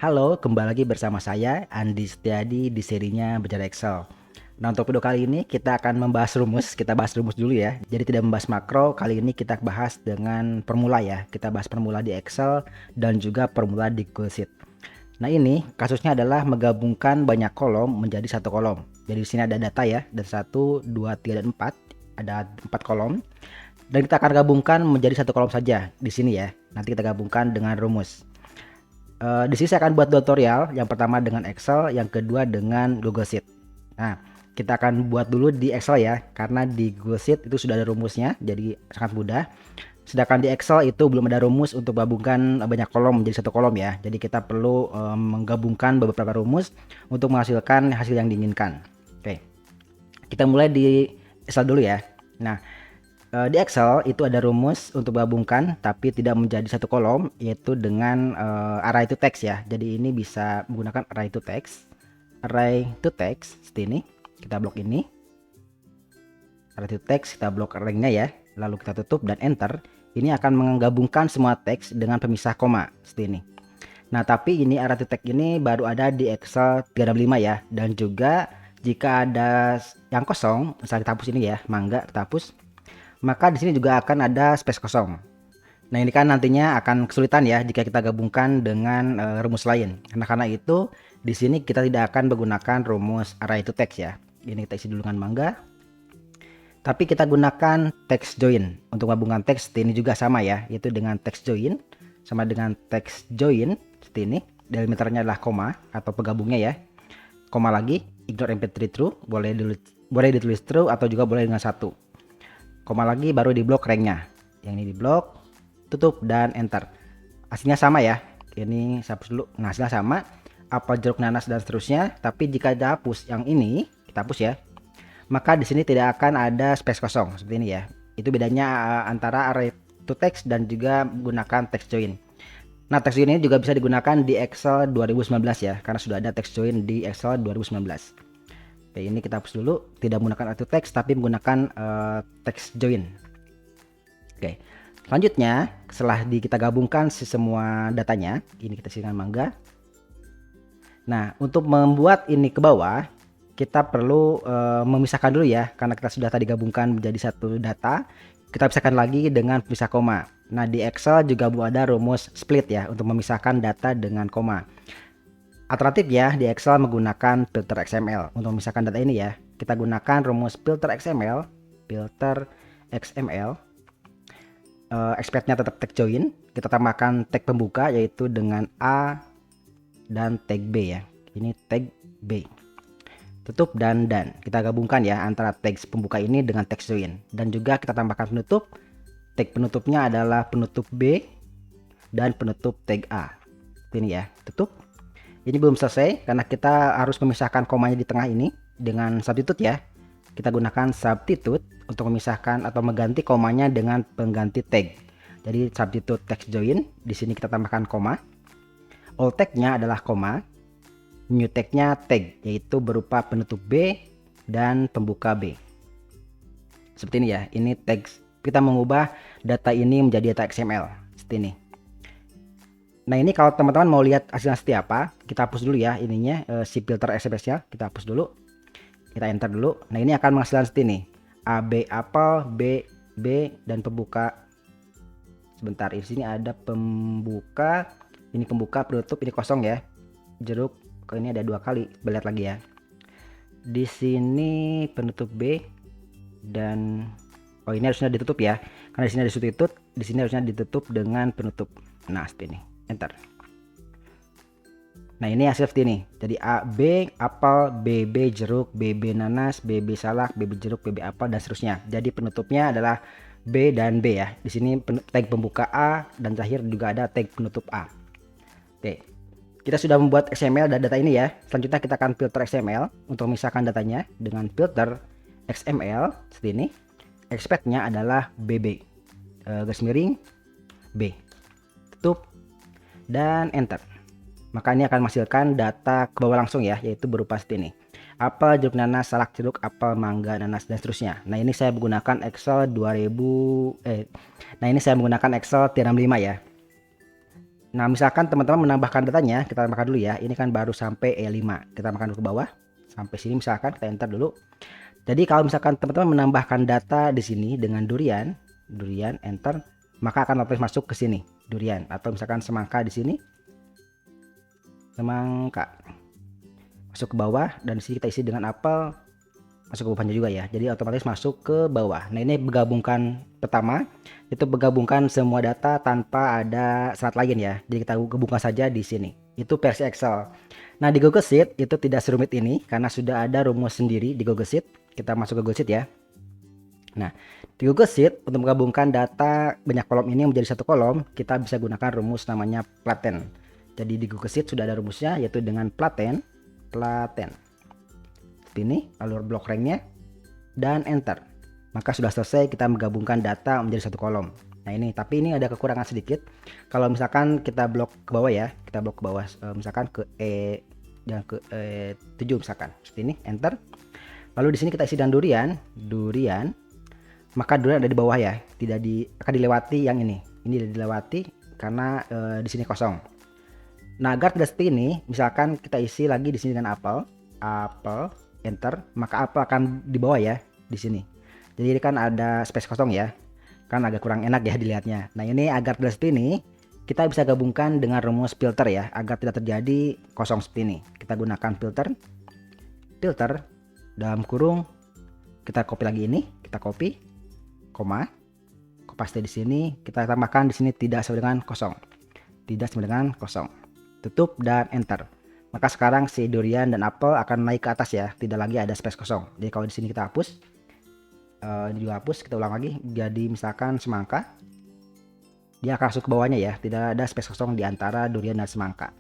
Halo, kembali lagi bersama saya Andi Setiadi di serinya Belajar Excel. Nah, untuk video kali ini kita akan membahas rumus. Kita bahas rumus dulu ya. Jadi tidak membahas makro, kali ini kita bahas dengan formula ya. Kita bahas formula di Excel dan juga formula di Google Sheet. Nah, ini kasusnya adalah menggabungkan banyak kolom menjadi satu kolom. Jadi di sini ada data ya, dan 1, 2, 3, dan 4. Ada 4 kolom. Dan kita akan gabungkan menjadi satu kolom saja di sini ya. Nanti kita gabungkan dengan rumus. Di sini saya akan buat tutorial. Yang pertama dengan Excel, yang kedua dengan Google Sheet. Nah, kita akan buat dulu di Excel ya, karena di Google Sheet itu sudah ada rumusnya, jadi sangat mudah. Sedangkan di Excel itu belum ada rumus untuk gabungkan banyak kolom menjadi satu kolom ya. Jadi kita perlu menggabungkan beberapa rumus untuk menghasilkan hasil yang diinginkan. Oke, kita mulai di Excel dulu ya. Nah, di Excel itu ada rumus untuk gabungkan tapi tidak menjadi satu kolom, yaitu dengan array to text ya. Jadi ini bisa menggunakan array to text. Array to text seperti ini. Kita blok ini. Array to text, kita blok arraynya ya. Lalu kita tutup dan enter. Ini akan menggabungkan semua teks dengan pemisah koma seperti ini. Nah, tapi ini array to text ini baru ada di Excel 365 ya. Dan juga jika ada yang kosong, misalnya kita hapus ini ya, mangga kita hapus, maka di sini juga akan ada space kosong. Nah, ini kan nantinya akan kesulitan ya jika kita gabungkan dengan rumus lain. Karena itu di sini kita tidak akan menggunakan rumus array to text ya. Ini kita isi dulu dengan mangga. Tapi kita gunakan text join untuk gabungan teks. Ini juga sama ya, yaitu dengan text join sama dengan text join seperti ini. Delimiternya adalah koma atau penggabungnya ya. Koma lagi, ignore mp3 true, boleh ditulis true atau juga boleh dengan satu. Koma lagi baru di blok ranknya. Yang ini di blok, tutup dan enter. Hasilnya sama ya. Ini saya hapus dulu. Nah, hasilnya sama. Apel, jeruk, nanas dan seterusnya. Tapi jika kita hapus yang ini, kita hapus ya, maka di sini tidak akan ada space kosong seperti ini ya. Itu bedanya antara array to text dan juga menggunakan text join. Nah, text join ini juga bisa digunakan di Excel 2019 ya, karena sudah ada text join di Excel 2019. Oke, ini kita hapus dulu, tidak menggunakan auto text tapi menggunakan text join. Oke, selanjutnya setelah kita gabungkan semua datanya, ini kita isi dengan mangga. Nah, untuk membuat ini ke bawah, kita perlu memisahkan dulu ya, karena kita sudah tadi gabungkan menjadi satu data. Kita pisahkan lagi dengan pemisah koma. Nah, di Excel juga ada rumus split ya untuk memisahkan data dengan koma. Alternatif ya, di Excel menggunakan filter XML untuk memisahkan data ini ya. Kita gunakan rumus filter XML. Expect-nya tetap tag join. Kita tambahkan tag pembuka yaitu dengan A dan tag B ya. Ini tag B. Tutup dan kita gabungkan ya antara tag pembuka ini dengan tag join. Dan juga kita tambahkan penutup. Tag penutupnya adalah penutup B dan penutup tag A. Ini ya, tutup. Ini belum selesai karena kita harus memisahkan komanya di tengah ini dengan substitute ya. Kita gunakan substitute untuk memisahkan atau mengganti komanya dengan pengganti tag. Jadi substitute text join, di sini kita tambahkan koma. Old tag-nya adalah koma. New tag-nya tag, yaitu berupa penutup B dan pembuka B. Seperti ini ya. Ini teks. Kita mengubah data ini menjadi data XML seperti ini. Nah, ini kalau teman-teman mau lihat hasilnya seperti apa, kita hapus dulu ya ininya, si filter SMS-nya kita hapus dulu. Kita enter dulu. Nah, ini akan menghasilkan seperti ini. A, B, apel, B, B, dan pembuka. Sebentar, di sini ada pembuka, ini pembuka, penutup, ini kosong ya. Jeruk, ini ada 2 kali, lihat lagi ya. Di sini penutup B dan ini harusnya ditutup ya. Karena di sini ada substitute, di sini harusnya ditutup dengan penutup. Nah, seperti ini. Enter. Nah, ini hasil seperti ini. Jadi A, B, apel, BB, jeruk, BB, nanas, BB, salak, BB, jeruk, BB, apel, dan seterusnya. Jadi penutupnya adalah B dan B ya. Di sini tag pembuka A dan terakhir juga ada tag penutup A. Oke. Kita sudah membuat XML dan data ini ya. Selanjutnya kita akan filter XML untuk memisahkan datanya dengan filter XML seperti ini. Expect-nya adalah BB. Garis miring B. Tutup dan enter. Maka ini akan menghasilkan data ke bawah langsung ya, yaitu berupa seperti ini. Apel, jeruk, nanas, salak, jeruk, apel, mangga, nanas, dan seterusnya. Nah, ini saya menggunakan Excel 2000 Nah, ini saya menggunakan Excel 365 ya. Nah, misalkan teman-teman menambahkan datanya, kita tambahkan dulu ya. Ini kan baru sampai E5. Kita tambahkan dulu ke bawah. Sampai sini misalkan kita enter dulu. Jadi kalau misalkan teman-teman menambahkan data di sini dengan durian, enter, maka akan otomatis masuk ke sini, durian, atau misalkan semangka di sini. Semangka. Masuk ke bawah, dan di sini kita isi dengan apel, masuk ke bawahnya juga ya. Jadi otomatis masuk ke bawah. Nah, ini menggabungkan pertama itu menggabungkan semua data tanpa ada syarat lain ya. Jadi kita gabungkan saja di sini. Itu versi Excel. Nah, di Google Sheet itu tidak serumit ini karena sudah ada rumus sendiri di Google Sheet. Kita masuk ke Google Sheet ya. Nah, di Google Sheet untuk menggabungkan data banyak kolom ini menjadi satu kolom, kita bisa gunakan rumus namanya flatten. Jadi di Google Sheet sudah ada rumusnya, yaitu dengan flatten. Ini lalu blok ranknya dan enter, maka sudah selesai kita menggabungkan data menjadi satu kolom. Nah ini, tapi ini ada kekurangan sedikit. Kalau misalkan kita blok ke bawah ya, kita blok ke bawah, misalkan ke E dan ke E7 misalkan, seperti ini, enter. Lalu di sini kita isi dan durian, maka durian ada di bawah ya, tidak akan dilewati yang ini tidak dilewati karena di sini kosong. Nah, agar tidak seperti ini, misalkan kita isi lagi di sini dengan apel, enter, maka apel akan di bawah ya di sini. Jadi ini kan ada space kosong ya, kan agak kurang enak ya dilihatnya. Nah ini agar tidak seperti ini, kita bisa gabungkan dengan rumus filter ya, agar tidak terjadi kosong seperti ini. Kita gunakan filter dalam kurung, kita copy lagi ini, kita copy, koma, paste di sini, kita tambahkan di sini tidak sama dengan kosong, tutup dan enter. Maka sekarang si durian dan apel akan naik ke atas ya, tidak lagi ada space kosong. Jadi kalau di sini kita hapus, ini juga hapus, kita ulang lagi, jadi misalkan semangka, dia akan masuk ke bawahnya ya, tidak ada space kosong di antara durian dan semangka.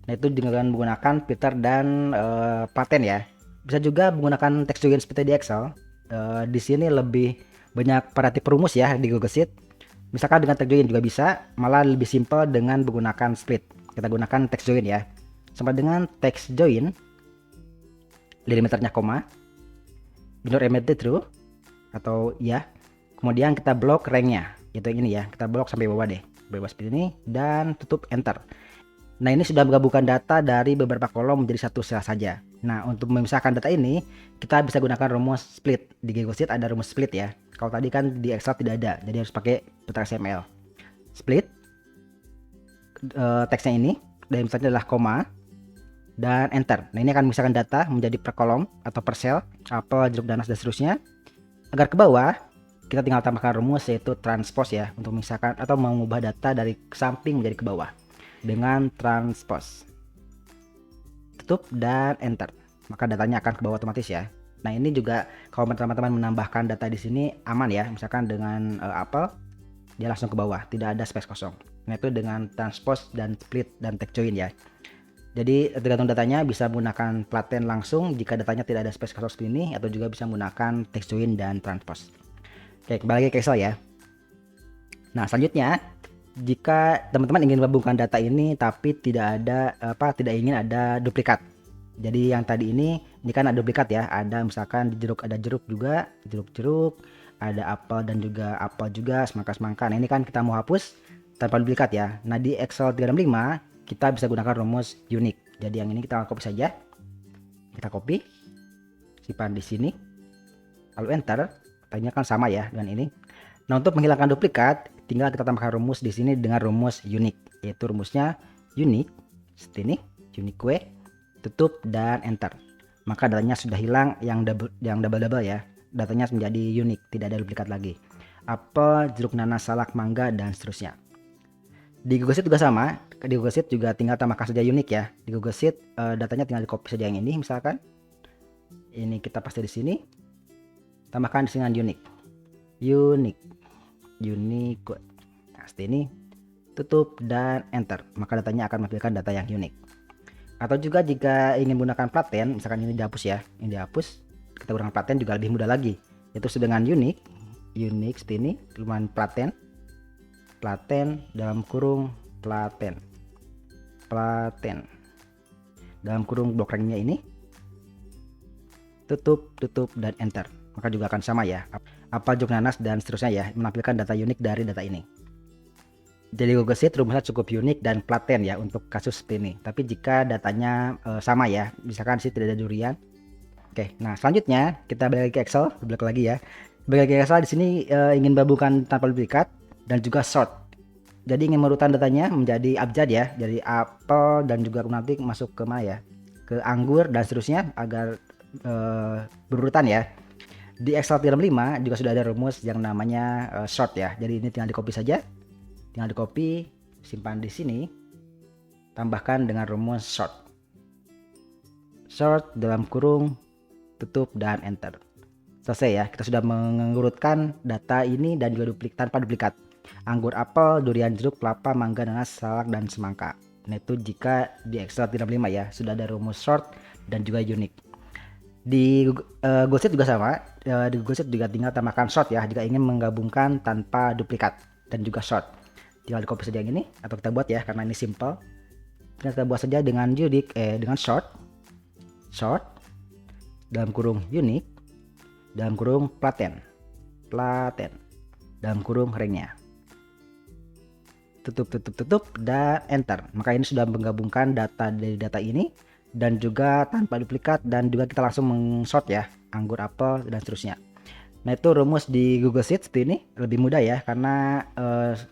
Nah itu dengan menggunakan filter dan paten ya. Bisa juga menggunakan text join seperti di Excel. Di sini lebih banyak variatif rumus ya di Google Sheet. Misalkan dengan text join juga bisa, malah lebih simple dengan menggunakan split. Kita gunakan text join ya. Sama dengan text join, delimiternya koma, binary element true atau ya. Kemudian kita blok ranknya, yaitu yang ini ya. Kita blok sampai bawah deh, bebas seperti ini, dan tutup enter. Nah ini sudah menggabungkan data dari beberapa kolom menjadi satu sel saja. Nah untuk memisahkan data ini, kita bisa gunakan rumus split. Di Google Sheet ada rumus split ya. Kalau tadi kan di Excel tidak ada, jadi harus pakai filter XML. Split, teksnya ini, dan misalnya adalah koma, dan enter. Nah ini akan memisahkan data menjadi per kolom atau per sel, apel, jeruk, nanas, dan seterusnya. Agar ke bawah, kita tinggal tambahkan rumus yaitu transpose ya, untuk memisahkan atau mengubah data dari samping menjadi ke bawah dengan transpose. Tutup dan enter, maka datanya akan ke bawah otomatis ya. Nah ini juga kalau teman-teman menambahkan data di sini aman ya, misalkan dengan apel, dia langsung ke bawah, tidak ada space kosong. Nah itu dengan transpose dan split dan text join ya. Jadi tergantung datanya, bisa menggunakan flatten langsung jika datanya tidak ada space kosong seperti ini, atau juga bisa menggunakan text join dan transpose. Oke, kembali lagi ke Excel ya. Nah selanjutnya, jika teman-teman ingin menggabungkan data ini tapi tidak ingin ada duplikat. Jadi yang tadi ini kan ada duplikat ya, ada misalkan di jeruk ada jeruk juga, jeruk, ada apel dan juga apel juga, semangka. Nah ini kan kita mau hapus tanpa duplikat ya. Nah di Excel 365 kita bisa gunakan rumus unique. Jadi yang ini kita copy saja, kita copy, simpan di sini, lalu enter. Tadinya kan sama ya dengan ini. Nah untuk menghilangkan duplikat, tinggal kita tambahkan rumus di sini dengan rumus unique, yaitu rumusnya unique seperti ini, unique way, tutup dan enter. Maka datanya sudah hilang yang double ya. Datanya menjadi unique, tidak ada duplikat lagi. Apel, jeruk, nanas, salak, mangga, dan seterusnya. Di Google Sheet juga sama. Di Google Sheet juga tinggal tambahkan saja unique ya. Di Google Sheet datanya tinggal di copy saja yang ini misalkan. Ini kita paste di sini. Tambahkan di sini dengan unique. Nah, seperti ini. Tutup dan enter. Maka datanya akan menampilkan data yang unique. Atau juga jika ingin menggunakan flatten, misalkan ini dihapus ya. Ini dihapus. Kita gunakan flatten juga lebih mudah lagi. Yaitu dengan unique seperti ini. Lumayan flatten dalam kurung flatten dalam kurung blok ranknya ini, tutup dan enter. Maka juga akan sama ya, apel, jeruk, nanas, dan seterusnya ya, menampilkan data unik dari data ini. Jadi Google Sheet rumusnya cukup unik dan platen ya untuk kasus seperti ini. Tapi jika datanya sama ya, misalkan sih tidak ada durian. Oke, nah selanjutnya kita balik lagi ke Excel, balik lagi ya. Balik lagi ke Excel di sini ingin menggabungkan tanpa duplikat dan juga sort. Jadi ingin merutan datanya menjadi abjad ya, jadi apel dan juga nanti masuk ke mana ya, ke anggur dan seterusnya agar berurutan ya. Di Excel 365 juga sudah ada rumus yang namanya sort ya. Jadi ini tinggal di copy saja, tinggal di copy, simpan di sini, tambahkan dengan rumus sort. Sort dalam kurung, tutup dan enter. Selesai ya, kita sudah mengurutkan data ini dan juga tanpa duplikat. Anggur, apel, durian, jeruk, kelapa, mangga, nanas, salak, dan semangka. Nah itu jika di Excel 365 ya, sudah ada rumus sort dan juga unique. Di Google Sheet juga sama, di Google Sheet juga tinggal tambahkan sort ya jika ingin menggabungkan tanpa duplikat dan juga sort. Tinggal di copy saja yang ini atau kita buat ya karena ini simple. Kita buat saja dengan unique dengan sort dalam kurung unique dalam kurung platen dalam kurung ringnya. Tutup dan enter. Maka ini sudah menggabungkan data dari data ini dan juga tanpa duplikat dan juga kita langsung mengsort ya anggur, apel dan seterusnya. Nah itu rumus di Google Sheet seperti ini lebih mudah ya karena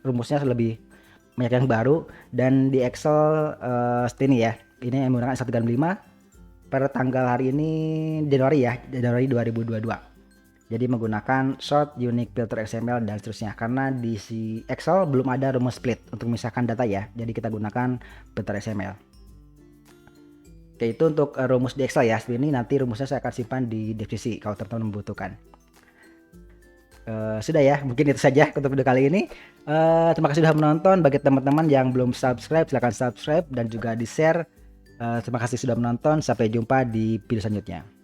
rumusnya lebih banyak yang baru. Dan di Excel seperti ini ya, ini yang menggunakan 135 per tanggal hari ini Januari 2022. Jadi menggunakan sort, unique, filter XML dan seterusnya karena di si Excel belum ada rumus split untuk memisahkan data ya, jadi kita gunakan filter XML. Oke, itu untuk rumus di Excel ya. Seperti ini nanti rumusnya saya akan simpan di deskripsi kalau teman-teman membutuhkan. Sudah ya, mungkin itu saja untuk video kali ini. Terima kasih sudah menonton. Bagi teman-teman yang belum subscribe, silahkan subscribe dan juga di share. Terima kasih sudah menonton. Sampai jumpa di video selanjutnya.